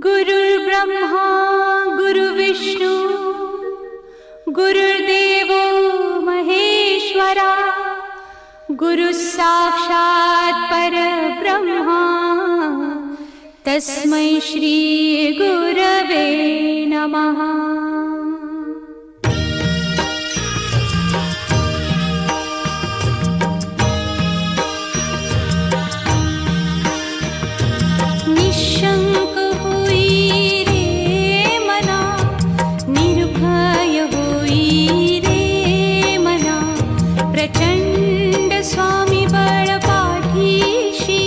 गुरुर्ब्रह्मा गुरुविष्णु गुरुर्देवो महेश्वरा गुरुसाक्षात् परब्रह्मा तस्मै श्री गुरवे नमः। निशंक होई रे मना, निर्भय होई रे मना, प्रचंड स्वामी बळ पाठीशी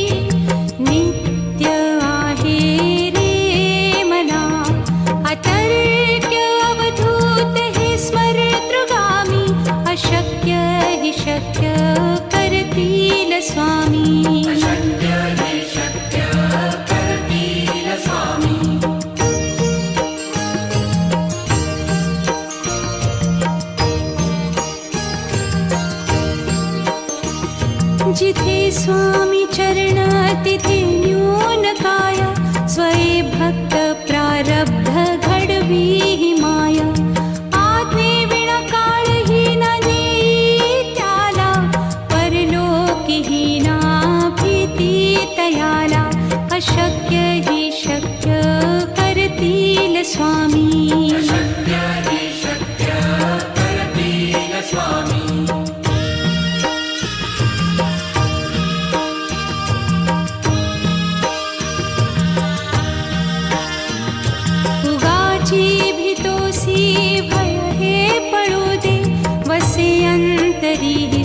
नित्य आहे रे मना। अतर्क्य अवधूत हे स्मरतृगामी, अशक्य हि शक्य करतील स्वामी। जिथे स्वामी चरण तिथे न्यून काय, स्वये भक्त प्रारब्ध घडवी ही माया। आज्ञे विना काळही न नेई त्याला, परलोकी ही ना भीती तयाला। अशक्य ही शक्य करतील स्वामी।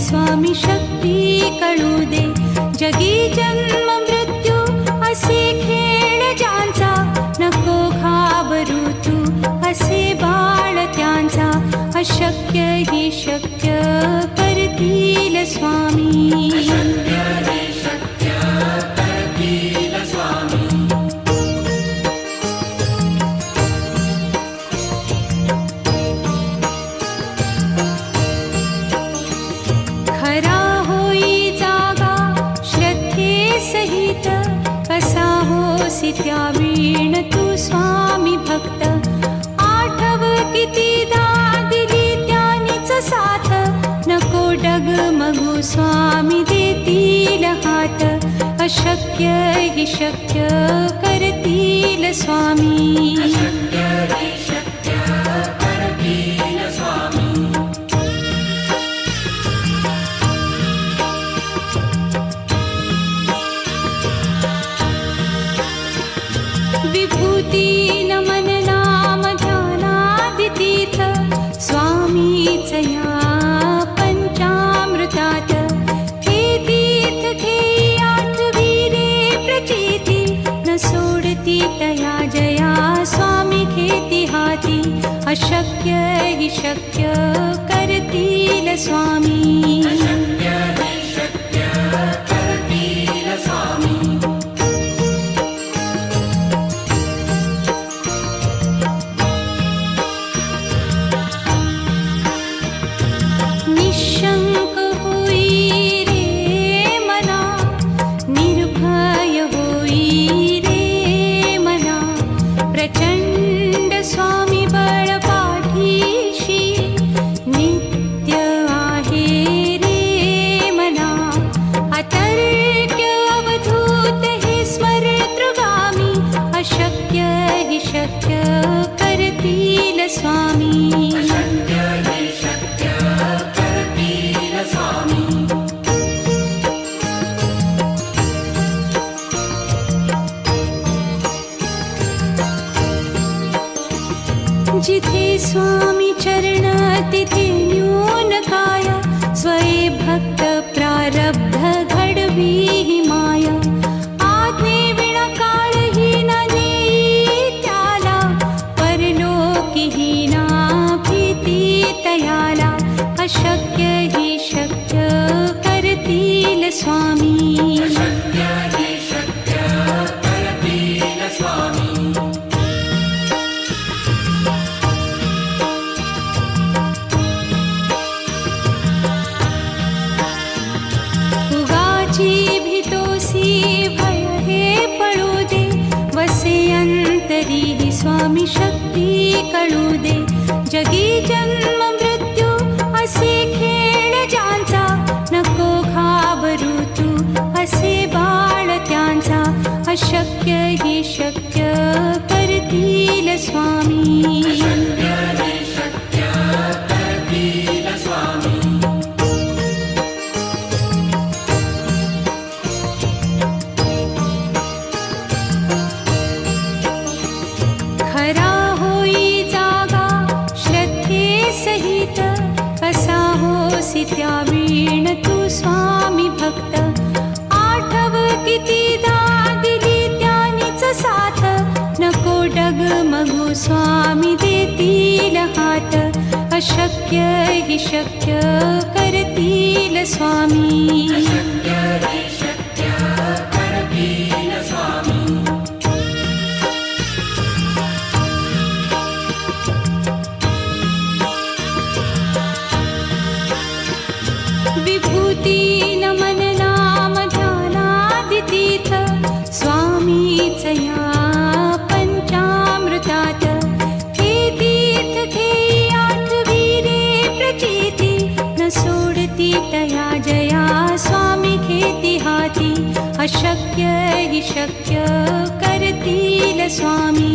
स्वामी शक्ती कळू दे, जगी जन्म मृत्यू असे खेळ ज्यांचा। नको घाबरू तू असे बाळ त्यांचा, अशक्य ही शक्य करतील स्वामी। त्यावीण तू स्वामी भक्त, आठव कितीदा दिली त्यानीच साथ। नको डगमगू स्वामी देतील हात, अशक्य हि शक्य करतील स्वामी। विभूती नमन नाम ध्यानादितीर्थ, स्वामीच या पंचामृतात। हे तीर्थ घेई आठवी रे प्रचिती, न सोडती तया जया स्वामी घेती हाती। अशक्य हि शक्य करतील स्वामी। निशंक होई रे मना, निर्भय होई रे मना, प्रचंड स्वामी बळ पाठीशी नित्य आहे रे मना। अतर्क्य अवधूत हे स्मरतृगामी, अशक्य हि शक्य करतील स्वामी। जिथे स्वामी चरण तिथे न्यून काय, स्वये भक्त प्रारब्ध घडवी ही माया। आज्ञे विना काळही न नेई त्याला, परलोकी ही ना भीती तयाला। अशक्य ही शक्य करतील स्वामी। तरीही स्वामी शक्ती कळू दे. जगी जन्म मृत्यू असे खेळ ज्यांचा, नको घाबरू तू असे बाळ त्यांचा. अशक्य ही शक्य करतील स्वामी. खरा होई जागा श्रद्धे सहित, कसा होसी त्या वीण तू स्वामी भक्त. आठव कितीदा दिली त्यानीच साथ, नको डगमगू स्वामी देतील हात. अशक्य ही शक्य करतील स्वामी. विभूती नमन नाम ध्यानादितीर्थ, स्वामीच या पंचामृतात. हे तीर्थ घेई आठवी रे प्रचिती, न सोडती तया जया स्वामी घेती हाती. अशक्य ही शक्य करतील स्वामी.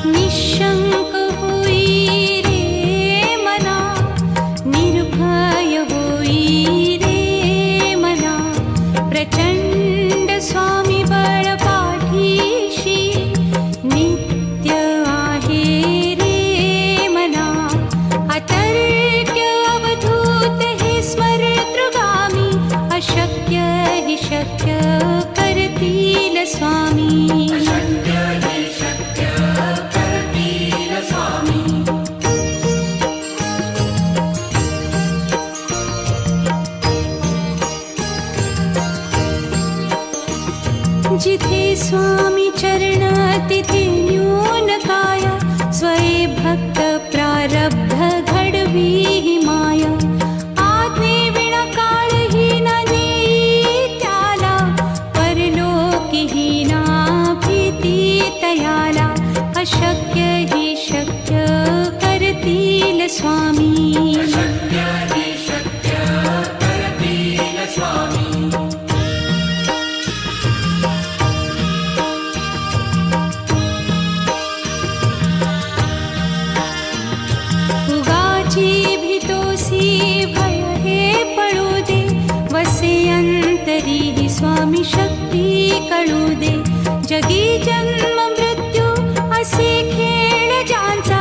निशंक होई रे मना, निर्भय होई रे मना. प्रचंड स्वामी बळ पाठीशी, नित्य आहे रे मना. अतर्क्य अवधूत हे स्मरतृगामी, अशक्य हि शक्य करतील स्वामी. जिथे स्वामी चरण तिथे न्यून काया, स्वये भक्त प्रारब्ध घडवी ही माया. आज्ञे विना काळही न नेई त्याला, परलोकीही ना भीती तयाला. अशक्य ही शक्य करतील स्वामी. भीतोसी भय हे पळू दे, वसे अंतरी ही स्वामी शक्ती कळू दे. जगी जन्म मृत्यू असे खेळ ज्यांचा,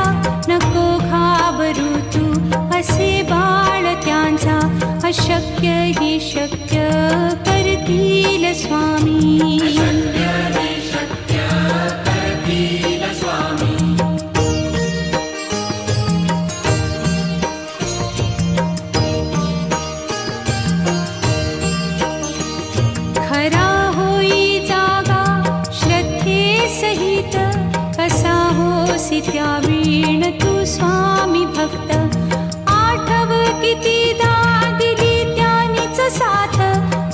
नको घाबरू तू असे बाळ त्यांचा. अशक्य ही शक्य करतील स्वामी. खरा होई जागा श्रद्धे सहित, कसा होसी त्या वीण तू स्वामी भक्त. आठव कितीदा दिली त्यानीच साथ,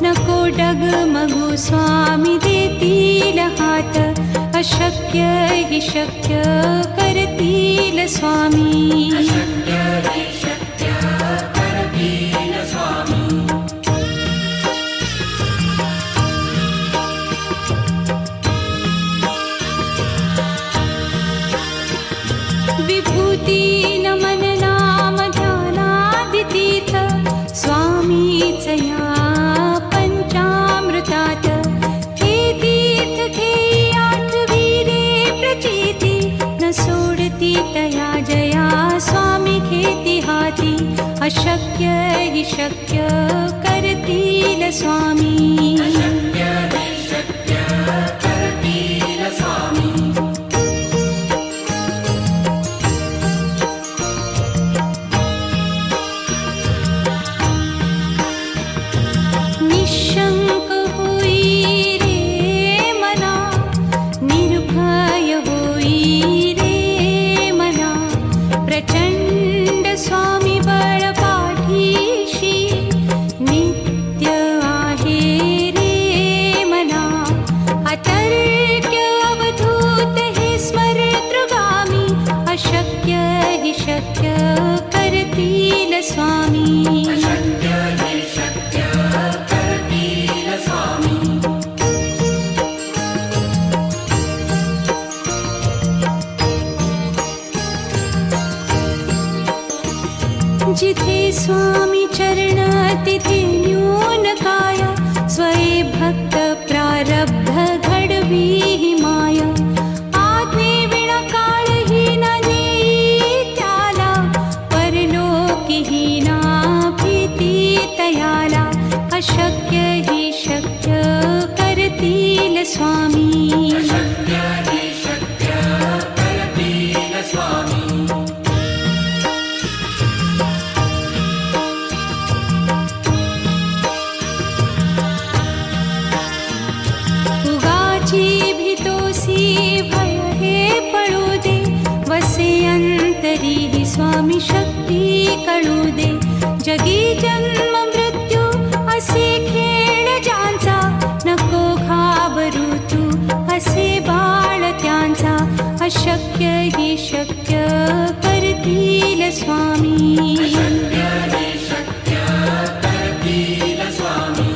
नको डगमगू स्वामी देतील हात. अशक्य हि शक्य करतील स्वामी. विभूती नमन नाम ध्यानादितीर्थ, स्वामीच या पंचामृतात. हे तीर्थ घेई आठवी रे प्रचिती, न सोडती तया जया स्वामी घेती हाती. अशक्य हि शक्य करतील स्वामी. निशंक होई रे मना, निर्भय होई रे स्वामी अशक्य हि शक्य करतील स्वामी जिथे स्वामी चरण तिथे न्यून काया स्वये भक्त प्रारब्ध घडवी हि माया आज्ञे विना काळही न नेई त्याला परलोकीही ना भीती तयाला अशक्य हि शक्य करतील स्वामी अशक्य हि शक्य करतील स्वामी उगाची भीतोसी भय हे पळू दे वसे अंतरी ही स्वामी शक्ती कळू दे जगी जन्म मृत्यू असे खेळ ज्यांचा नको घाबरू तू असे बाळ त्यांचा अशक्य हि शक्य करतील स्वामी अशक्य हि शक्य करतील स्वामी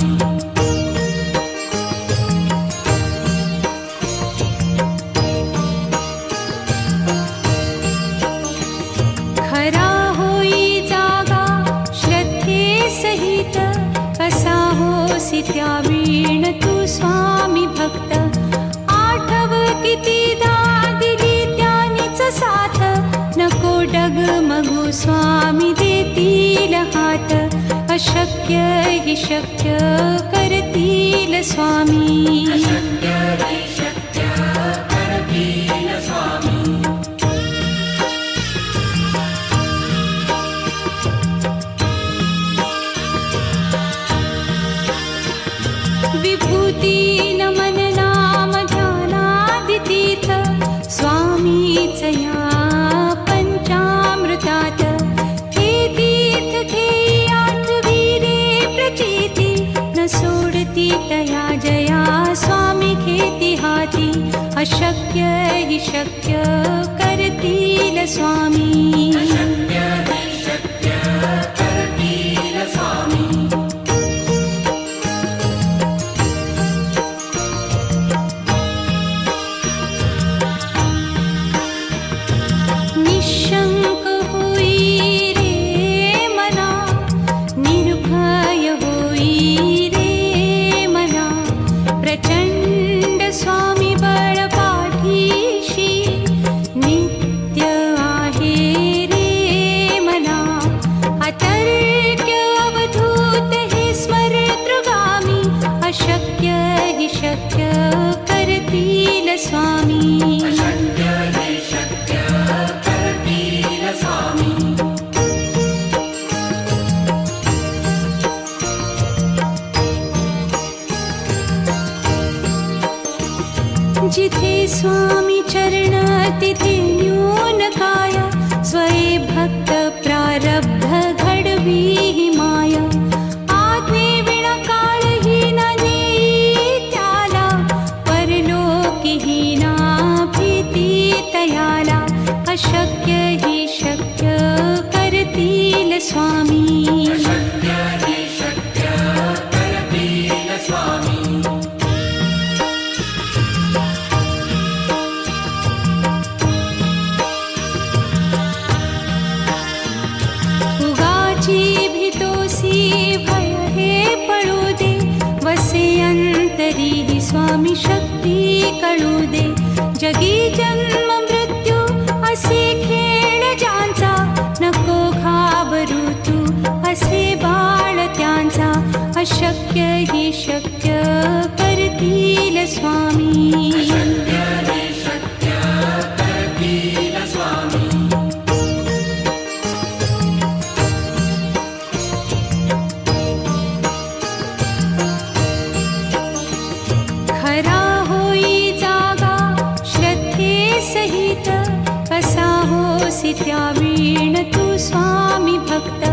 खरा होई जागा श्रद्धे सहित कसा होसी त्या वीण तू स्वामी भक्त आठव कितीदा दिली त्यानीच साथ नको डगमगू स्वामी देतील हात अशक्य हि शक्य करतील स्वामी अशक्य हि शक्य करतील स्वामी विभूती नमन नाम ध्यानादितीर्थ स्वामीच या पंचामृतात हे तीर्थ घेई आठवी रे प्रचिती न सोडती तया जया स्वामी घेती हाती अशक्य हि शक्य करतील स्वामी अशक्य हि शक्य करतील स्वामी निशंक होई रे मना निर्भय होई रे मना प्रचंड स्वामी बळ पाठीशी नित्य आहे रे मना अतर्क्य अवधूत हे स्मरतृगामी अशक्य हि शक्य करतील स्वामी अशक्य हि शक्य करतील स्वामी जिथे स्वामी चरण तिथे न्यून काया स्वये भक्त प्रारब्ध घडवी हि माया आज्ञे विना काळही न नेई त्याला परलोकीही ना भीती तयाला अशक्य हि शक्य करतील स्वामी अशक्य हि शक्य करतील स्वामी उगाची भीतोसी भय हे पळू दे वसे अंतरी ही स्वामी शक्ती कळू दे जगी जन्म मृत्यू असे खेळ ज्यांचा नको घाबरू तू असे बाळ त्यांचा अशक्य हि शक्य करतील स्वामी अशक्य हि शक्य करतील स्वामी खरा होई जागा श्रद्धे सहित कसा होसी त्या वीण तू स्वामी भक्त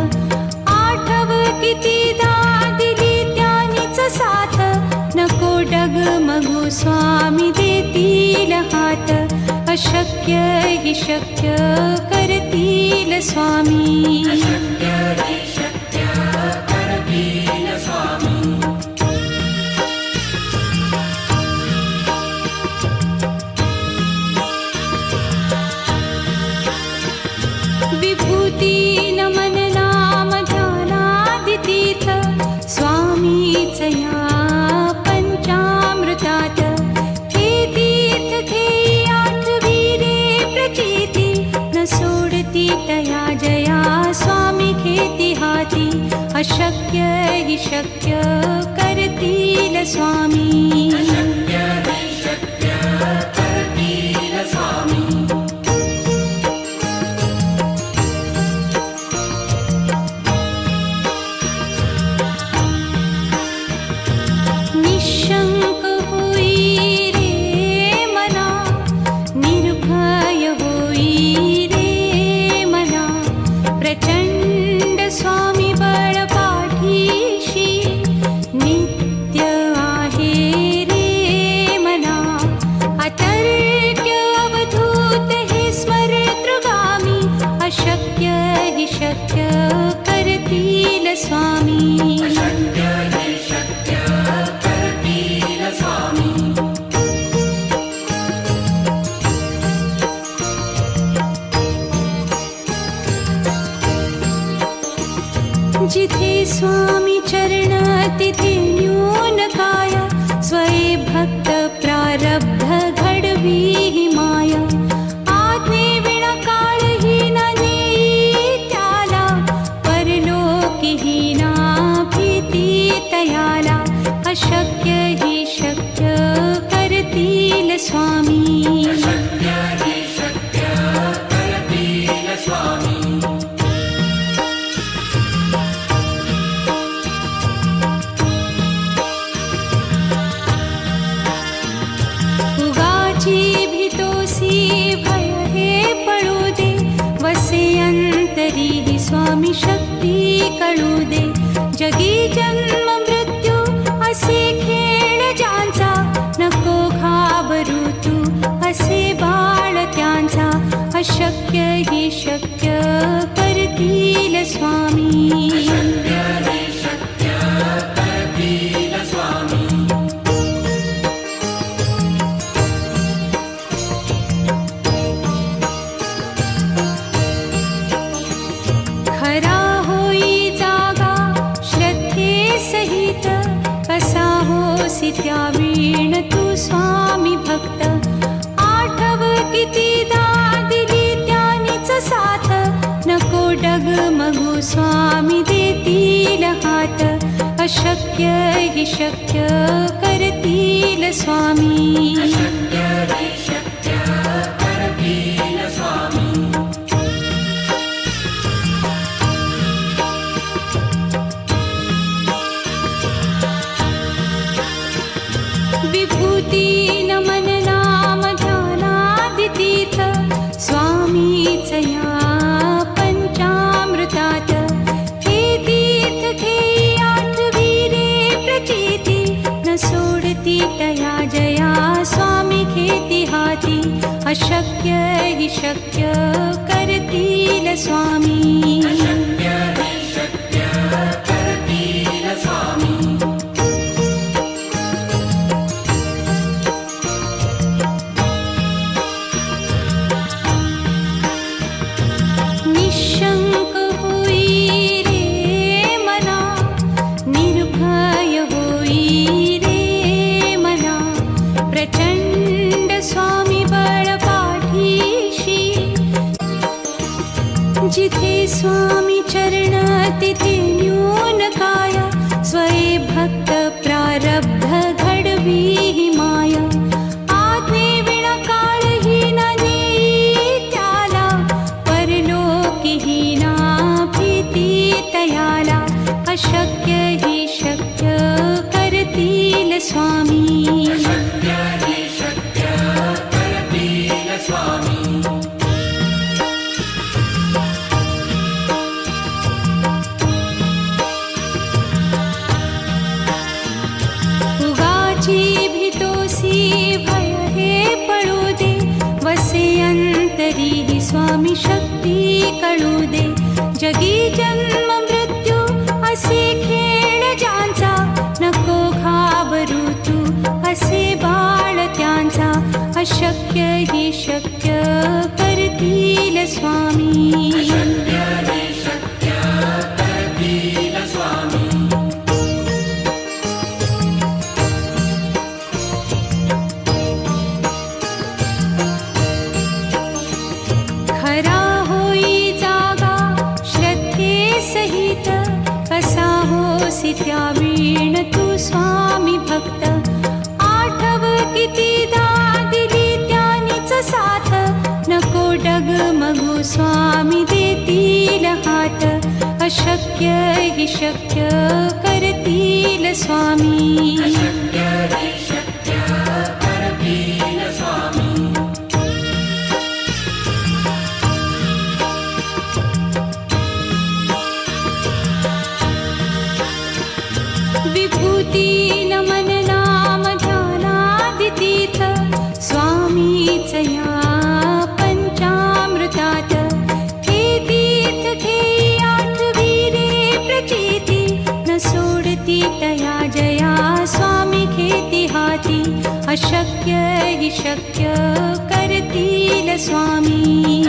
आठव कितीदा दिली त्यानीच साथ नको डगमगू स्वामी देतील हात अशक्य हि शक्य करतील करतील स्वामी. अशक्य हि शक्य करतील स्वामी. विभूती नमन नाम ध्यानादितीर्थ स्वामीच या पंचामृतात. हे तीर्थ घेई आठविरे प्रचिती न सोडती तया जया स्वामी घेती हाती. अशक्य हि शक्य करतील स्वामी. अशक्य हि शक्य करतील स्वामी. निशंक होई रे मना, निर्भय होई रे मना. प्रचंड स्वामी बळ पाठीशी नित्य आहे रे मना. अतर्क्य अवधूत हे स्मरतृगामी. अशक्य हि शक्य करतील स्वामी. अशक्य हि शक्य करतील स्वामी. जिथे स्वामी चरण तिथे न्यून काय. स्वये भक्त प्रारब्ध घडवी हि माया. आज्ञे विना काळही न नेई त्याला. परलोकी हि ना भीती तयाला. अशक्य हि शक्य करतील स्वामी. अशक्य हि शक्य करतील स्वामी. उगाची भीतोसी भय हे पळू दे. वसे अंतरी हि स्वामी शक्ती कळू दे. जगी जन्म मृत्यू असे खेळ ज्यांचा. नको घाबरू तू असे बाळ त्यांचा. अशक्य हि शक्य करतील स्वामी. अशक्य हि शक्य करतील स्वामी. खरा होई जागा श्रद्धे सहित. कसा होसी त्या वीण तू स्वामी भक्त. आठव कितीदा दिली त्यानीच साथ. नको डगमगू स्वामी देतील हात. अशक्य हि शक्य करतील स्वामी. अशक्य हि शक्य करतील स्वामी. विभूती नमन नाम ध्यानादितीर्थ स्वामीच या पंचामृतात. हे तीर्थ घेई आठविरे प्रचिती न सोडती तया जया स्वामी घेती हाती. अशक्य हि शक्य करतील स्वामी. अशक्य हि शक्य करतील स्वामी. निशंक होई रे मना, निर्भय होई रे मना. प्रचंड स्वामी बळ पाठीशी. जिथे स्वामी चरण तिथे न्यून काय. स्वये भक्त प्रारब्ध घडवी हि माया. आज्ञे विना काळही न नेई त्याला. परलोकी हि ना भीती तयाला. अशक्य हि शक्य करतील स्वामी. अशक्य हि शक्य करतील स्वामी. तरीही स्वामी शक्ती कळू दे. जगी जन्म मृत्यू असे खेळ ज्यांचा, नको घाबरू तू असे बाळ त्यांचा. अशक्य ही शक्य करतील स्वामी. शक्य हि शक्य करतील स्वामी. खरा होई जागा श्रद्धे सहित, कसा होसी त्या वीण तू स्वामी भक्त. आठव कितीदा दिली त्यानीच साथ, नको डगमगू स्वामी देतील हात. अशक्य हि शक्य करतील स्वामी. शक्य हि शक्य करतील स्वामी. विभूती नमन नाम ध्यानादितीर्थ, स्वामीच या पंचामृतात. हे तीर्थ घेई आठविरे प्रचिती, न सोडती तया जया स्वामी घेती हाती. अशक्य हि शक्य करतील स्वामी.